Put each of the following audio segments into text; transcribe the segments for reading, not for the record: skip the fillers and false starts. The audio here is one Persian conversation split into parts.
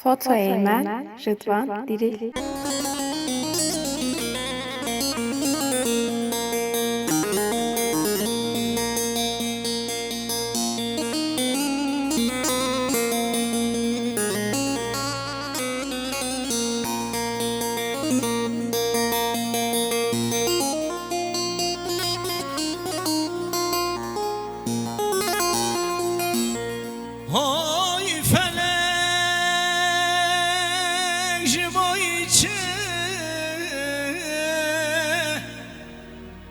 Foto Eymen, Rıdvan Diril. Hay felek jiboyçe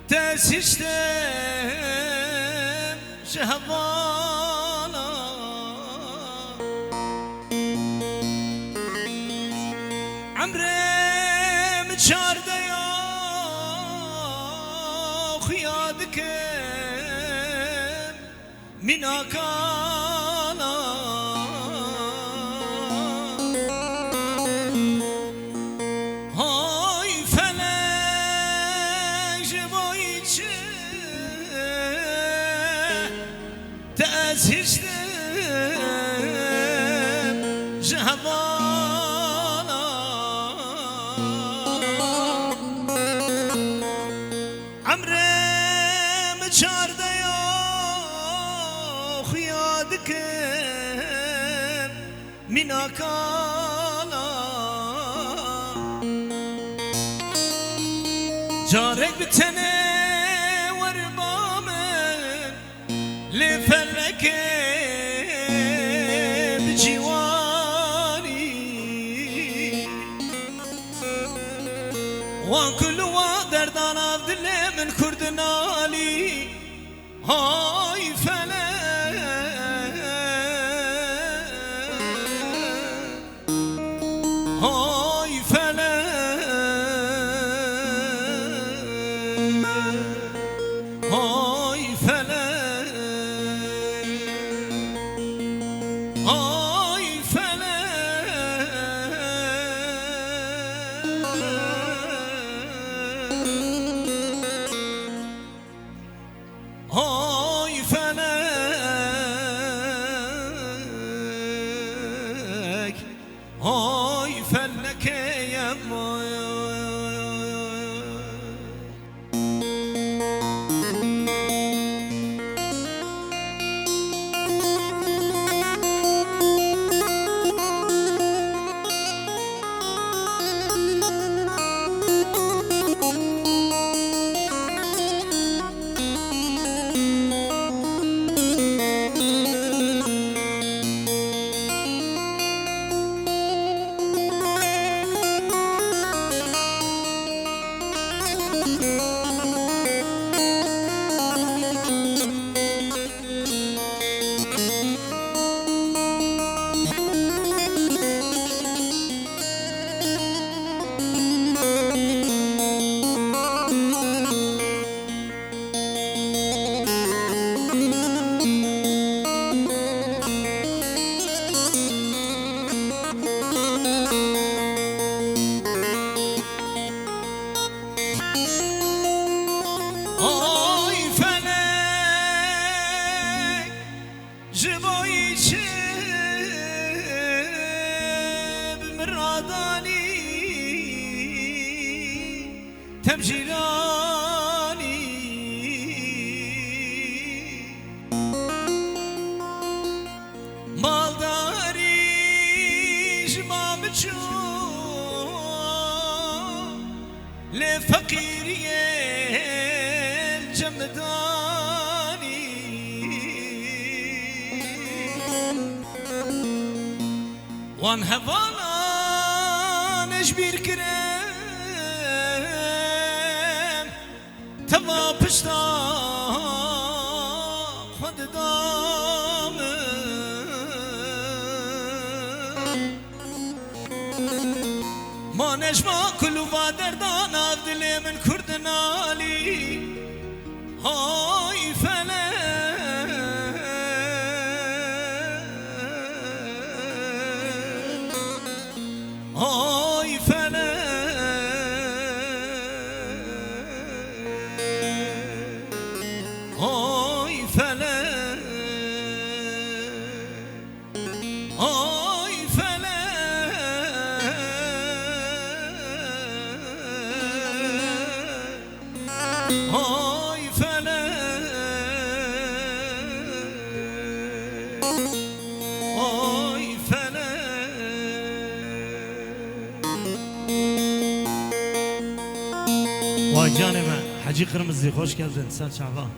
tesistem şehvana Amrem çarda yok yadıkem minakana Hay felek jiboyçe tesistem şehvana Amrem çarda yok yadıkem minakana Carek bitene var bamen لفلك بجواري وكل ودردان عبد الله من كردنالي هاي فلك هاي فلك هاي فلك هاي فلك هاي فلك هاي فلك يا Ay felek jiboyçe bimradani temjilani maldari jmamçu le fakiriye جمداني وان هوانا نجبير كريم تبا پشتا خود دام ما نجما كل وادردان عبدالي من كردنالي هاي فلك هاي فلك هاي فلك هاي فلك Ay felek, ay felek. Vay canime Hacı Kırmızı hoş geldin sen Şaban.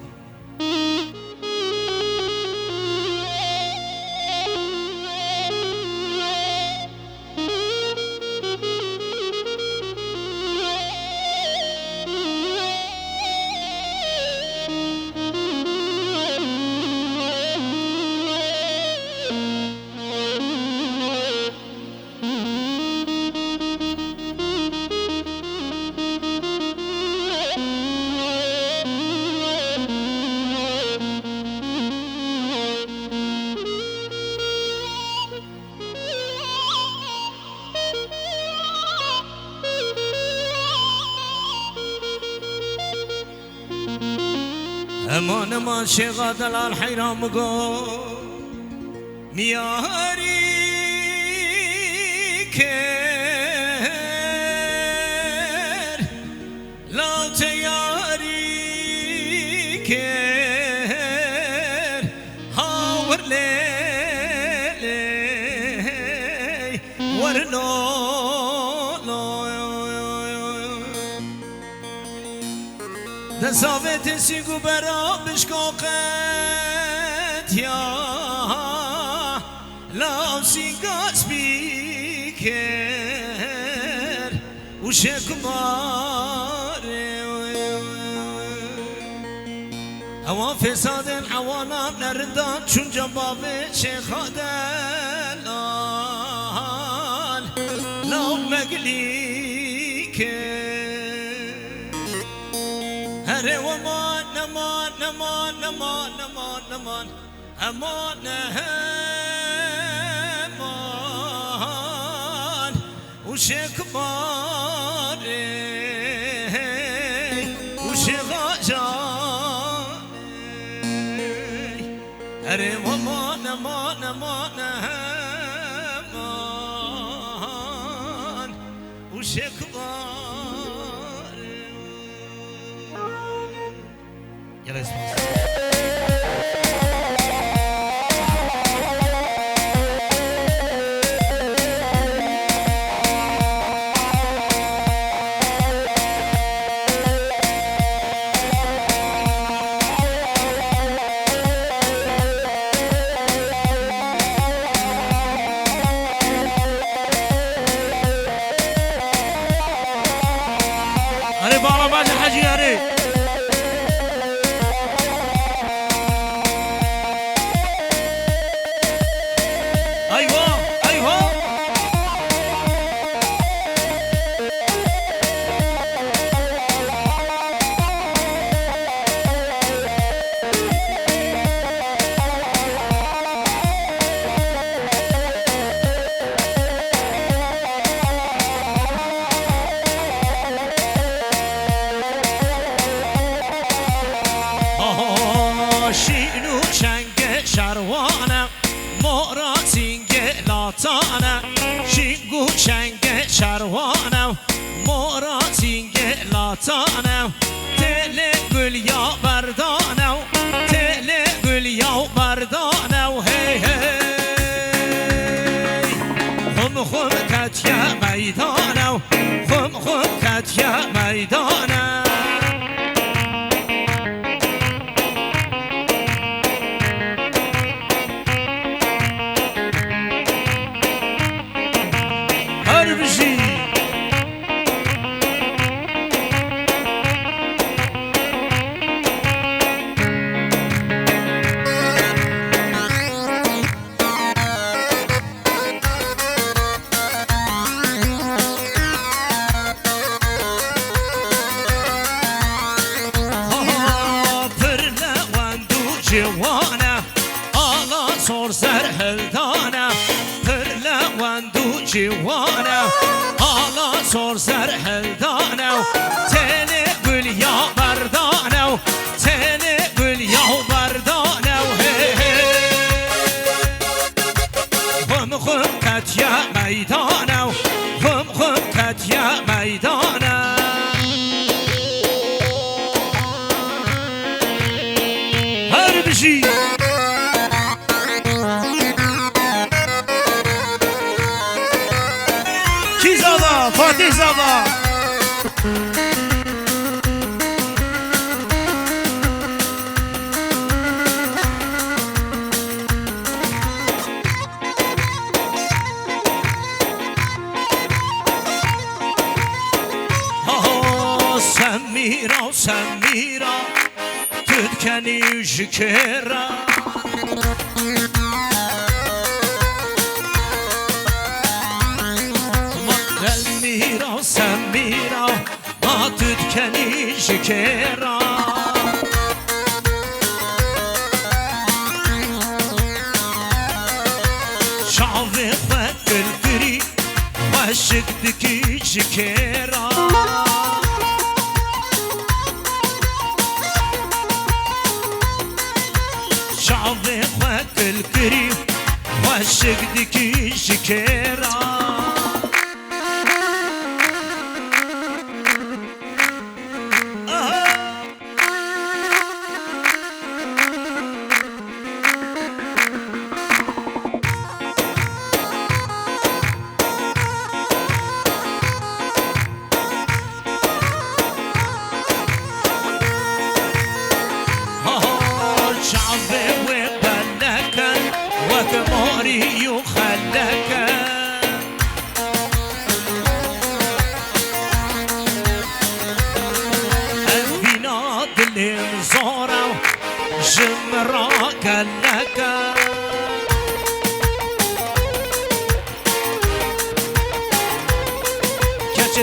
امان امان شیغا دلال حیرام گو میاری کر لا تیاری کر هاور لیلی ورنو دساوت سیگو برا بشکاقت یا لاو سیگاز بیکر و شکمار اوا فسادن اوانم نردان چون جباب شیخا دلال لاو مگلی که هره و مان نمان نمان نمان نمان نمان امان امان و شکمان و شغاجان هره و مان نمان نمان امان و شکمان يلا اسمع هري بالا باجي حجي هري شینو چنگ شروانم مورا سینگ لاتانم شینگو چنگ شروانم مورا سینگ لاتانم تل گل یا بردانم تل گل یا بردانم هی هی خم خم کتیا میدانم خم خم کتیا میدانم جوانه آلا سر هلدانه پرله وندو جوانه آلا سر هلدانه تل گل یا بردانه تل گل یا بردانه خم خم کتیا میدانه خم خم کتیا میدانه زبا فاتح زبا سميرا سميرا تذكني شكرا سميرا سميرا ما تذكني شكرا شعبي خد القري وشكدك شكرا شعبي خد القري وشكدك شكرا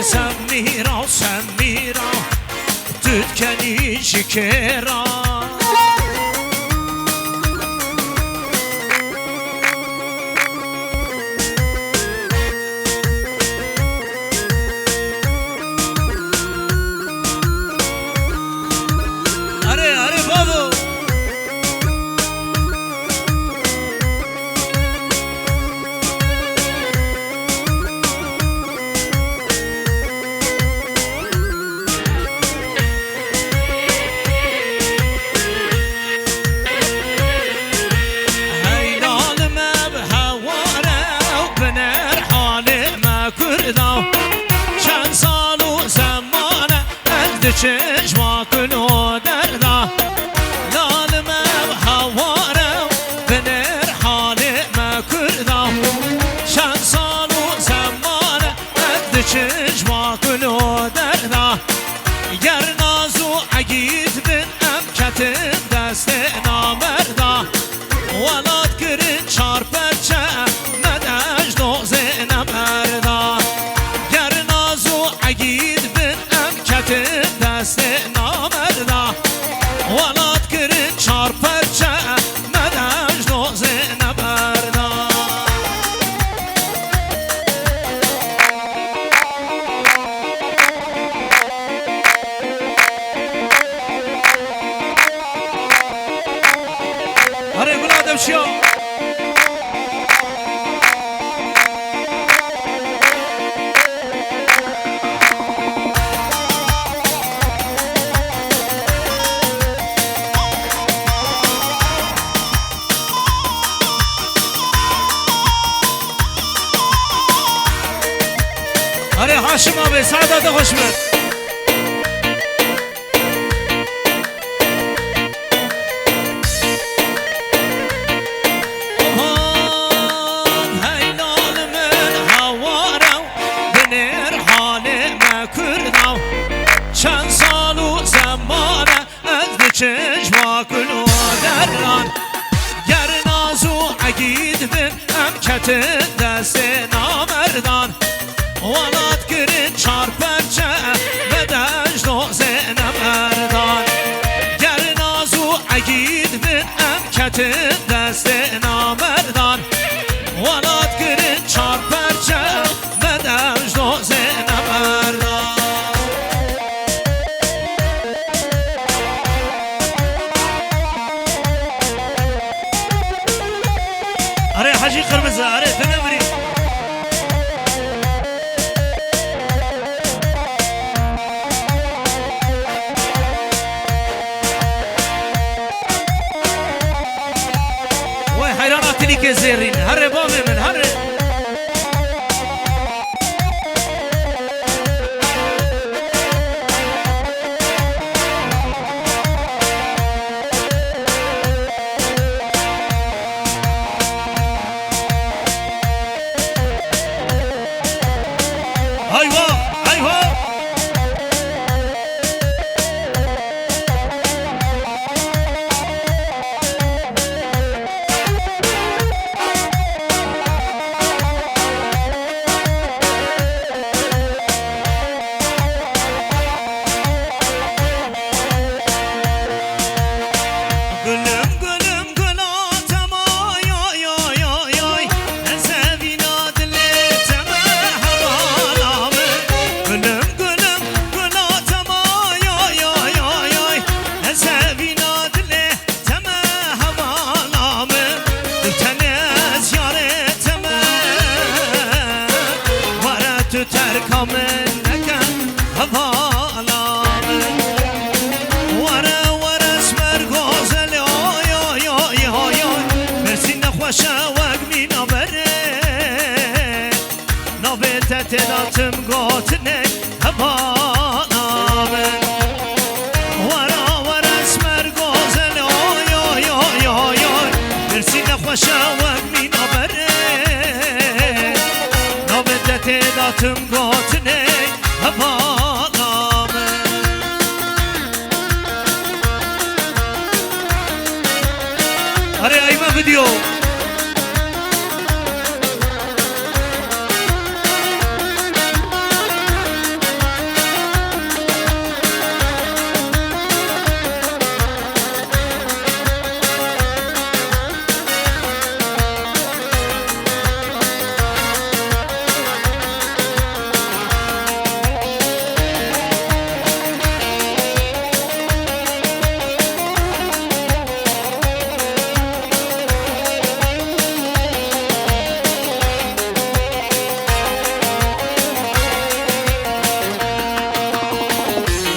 سميرا سميرا تذكني شكرا أري بابو چشما کنو دردا لالمه و هوارم بنر حال ما کردا چند سال و زمانه اد چشما کنو دردا گر نازو عگید بن امکت دست نامردا ولاد کرن چار پرچه مدج دوزه نمردا گر نازو عگید بن امکت دست نامردا ولاد کرن چار پرچه مدج دوزه نمردا آره گلادم شو آره هاشم آبی سعادت خوش بد چند سال و زمانه از چشما کنو دران گر نازو عگید بن امکت دست نامردان ولاد کرن چار پرچه بدش دوزه نمردان گر نازو عگید بن امکت دست نامردان ولاد کرن چار پرچه بدش دوزه نمردان آره حاجی قرمزه آره تنبری تو ترکم نکن هوالامه وره وره اسمر گازل آی آی آی آی آی مرسی نخوشه وگ می نبره نابت تداتم گاتنه هوالامه وره وره اسمر گازل آی آی آی آی آی مرسی نخوشه وگ می نبره نابت تداتم گاتنه هوالامه अरे आई मैं वीडियो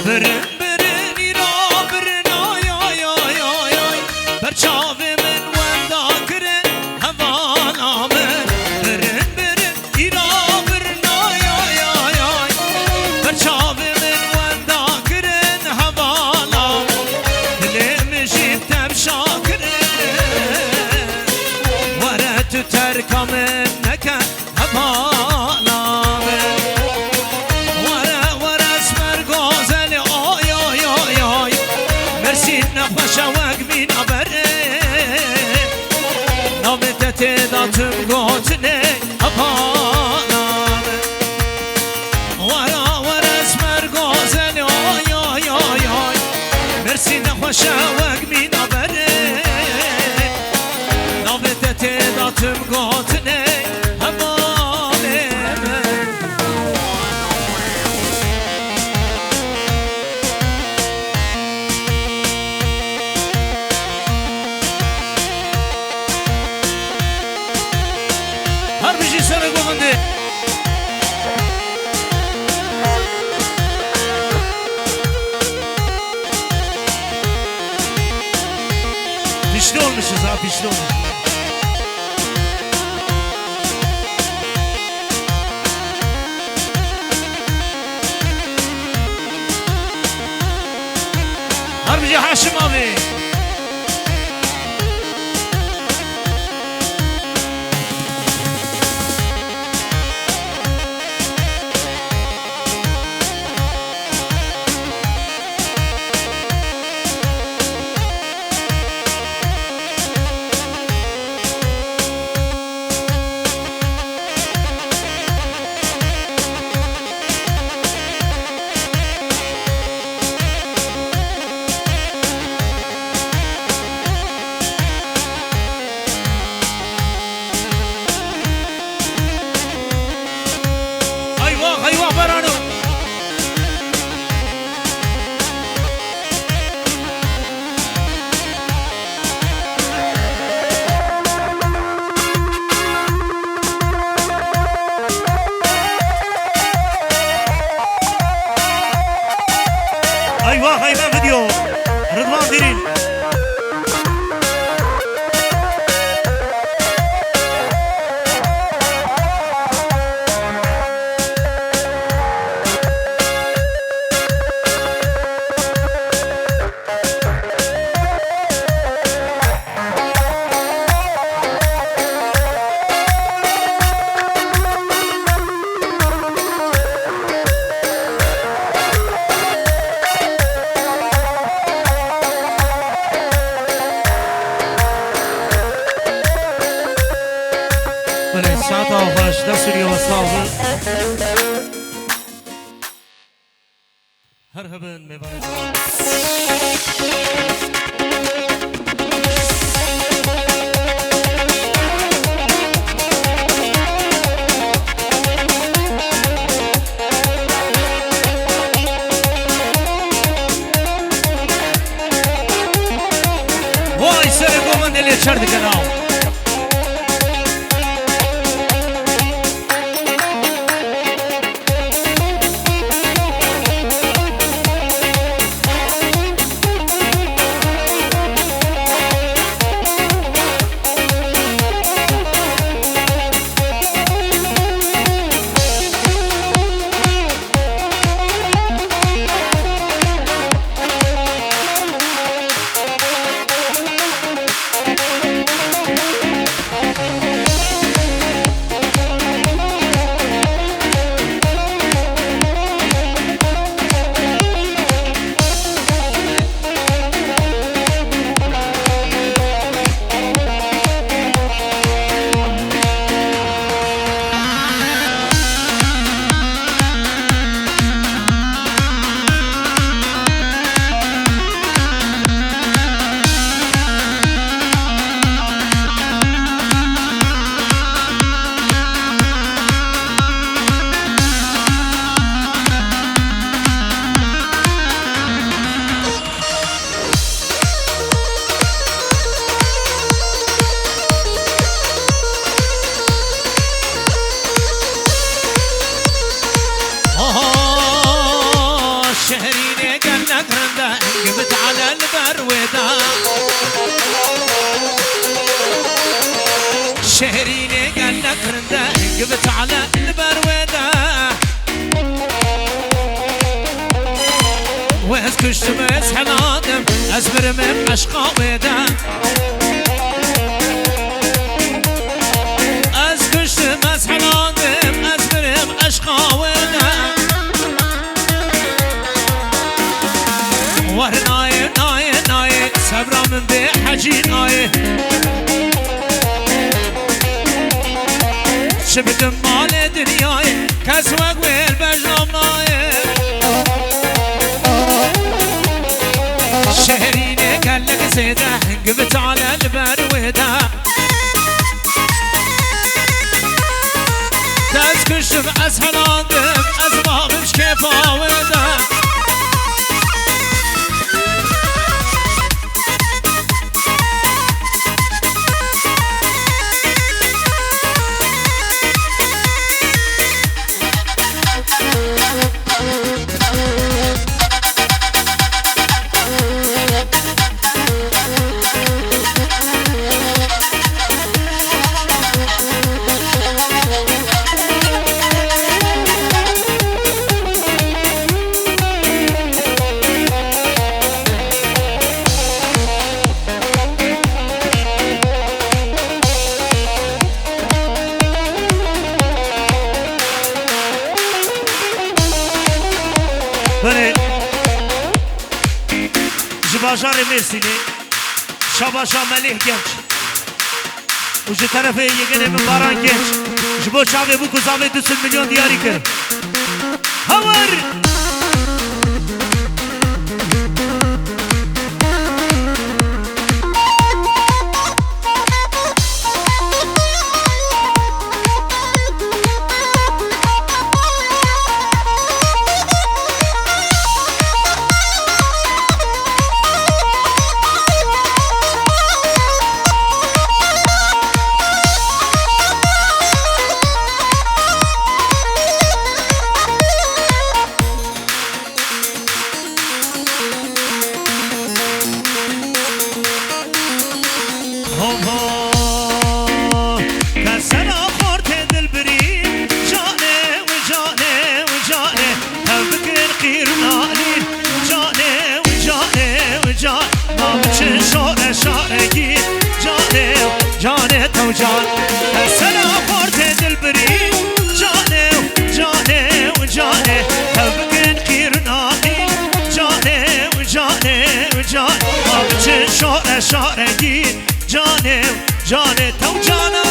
برن برن ایرا برن آی آی آی آی آی برچاو من وندا کرن هوالامن برن برن ایرا برن آی آی آی آی برچاو من وندا کرن هوالامن دلم جیب تمشا کرن وره تو ترکم نکن هوالامن نخوشه وگ می نبره نامت تداتم گاتنه هوالامه ورا ورا اسمر گازل آی آی آی آی مرسی نخوشه وگ می نبره نامت تداتم گاتنه هر بیشی سر گونده pişti olmuşuz ha pişti olmuş. Harbici Haşim abi. Eyvah Baran'ı. Eyvah gidiyor. Rıdvan Diril. ساعت آخرش دست سوریه و صاحب هر هبن میبرد وای سر گومن دلی چرد کنام قالك رنده قبت على البروده شهريني قالك رنده قبت على البروده واسكش مسح الادم ازبر من عشقا وده اسكش مسح الادم ازبر من عشقا وده ورناي ناي ناي صبرا من بحجي ناي شبت مال دنياي كسوق والبجرم ناي شهريني قالك زيده قبت على البروده تسكش بأسهل عندك أسباب مش كيف عوده جباجار مرسيني شباشا مليح جنش وجه طرفه يگنه من باران جنش جبو شعبه بو كزاوه 200 مليون دياري كر هور جان السلام خورت دلبري جاني وجاني وجاني تبكن كيرناني جاني وجاني وجاني ما بتشن شورة شورة جين جاني وجاني توجانا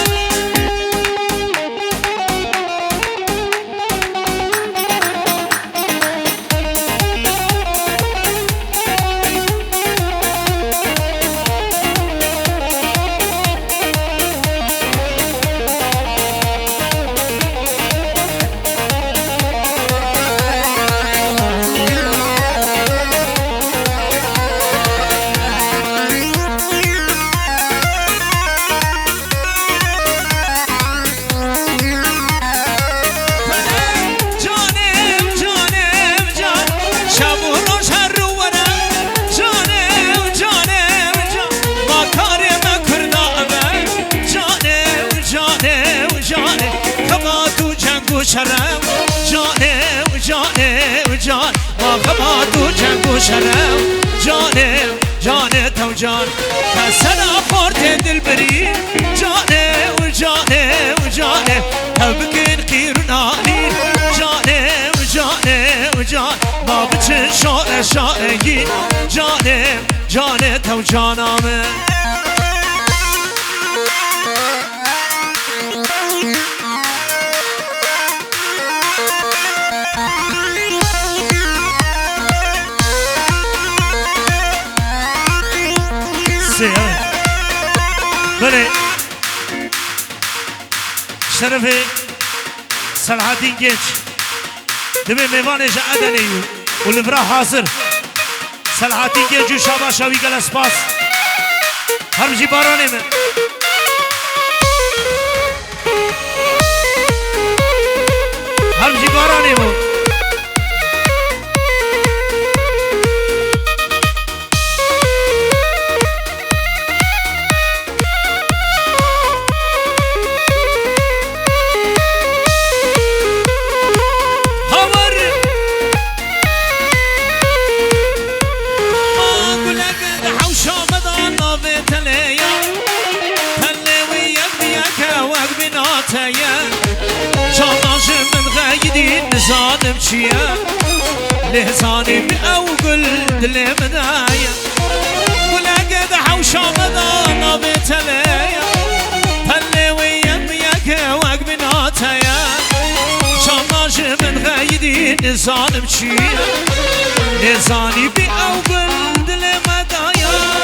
شرم جانه و جانه و جان ما خبات و جنگ و شرم جانه جانه تو جان کسنا خورت دل بری جانه و جانه و جانه تبکن قیرنانی جانه و جانه و جان ما بچن شاره شارگی جانه جانه تو جانامه بله شرف صلاحالدین گنج دبی میوانش عدنیو و لبرا حاضر صلاحالدین گنج و شابا شاوی گل اسپاس هر بجی بارانه من هر بجی بارانه من نزانم چیه لهزانی بی او گل دل مدایا گلگه ده حوشا مدانا بیتلیا پله ویم یک وگ بناتیا شاماش من غیدی نزانم چیه نزانی بی او گل دل مدایا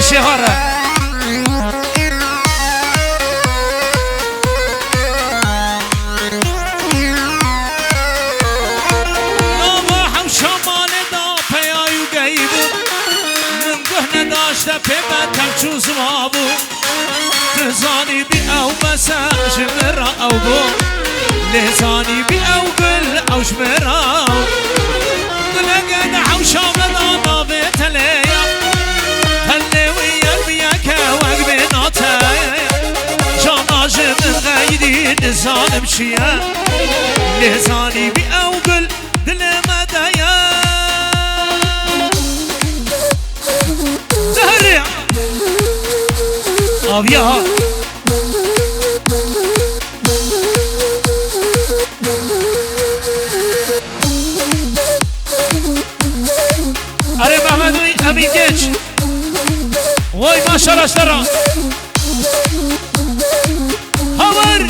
شهارة نوما حوشا مال دا پیایو گیبو من گهنه داشته پیبتم چوز مابو تزانی بی او مسا جمرا او بو لزانی بی او گل او جمرا دلگه دا حوشا مدانا بیتلیا من غيري نزانم شيا لزاني بي او قل دل مدايا زهري ابيها اري محمد امين جيش واي ما شاء الله اشترى خبر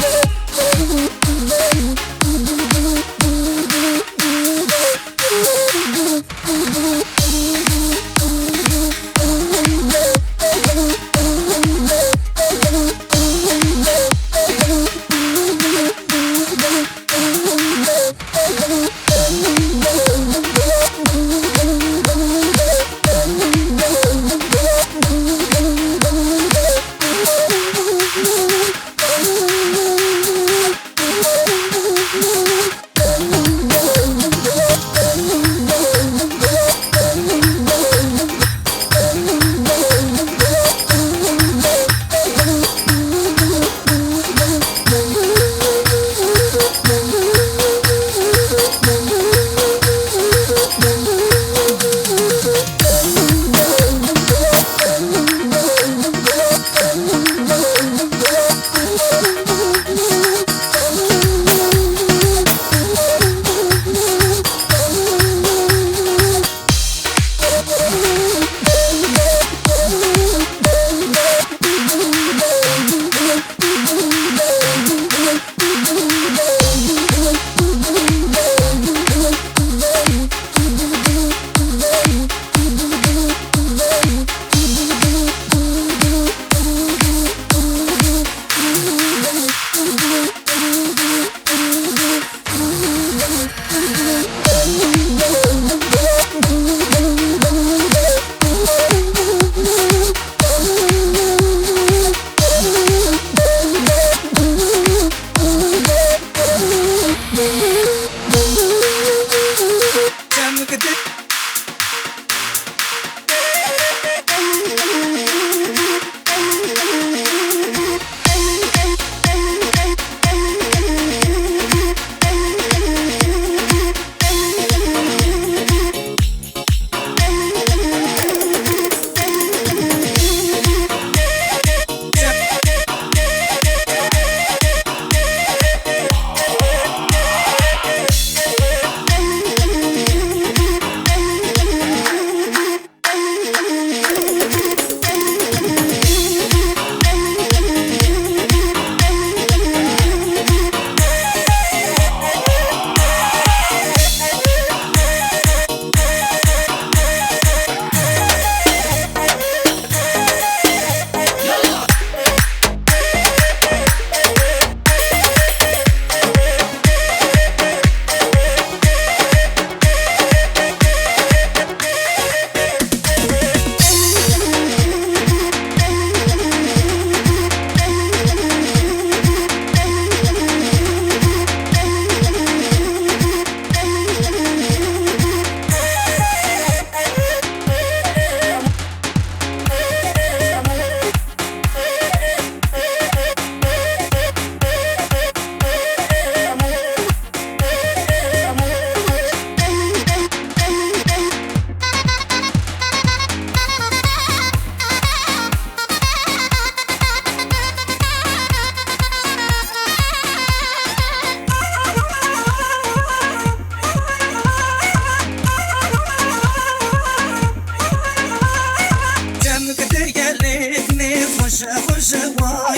شهر شوار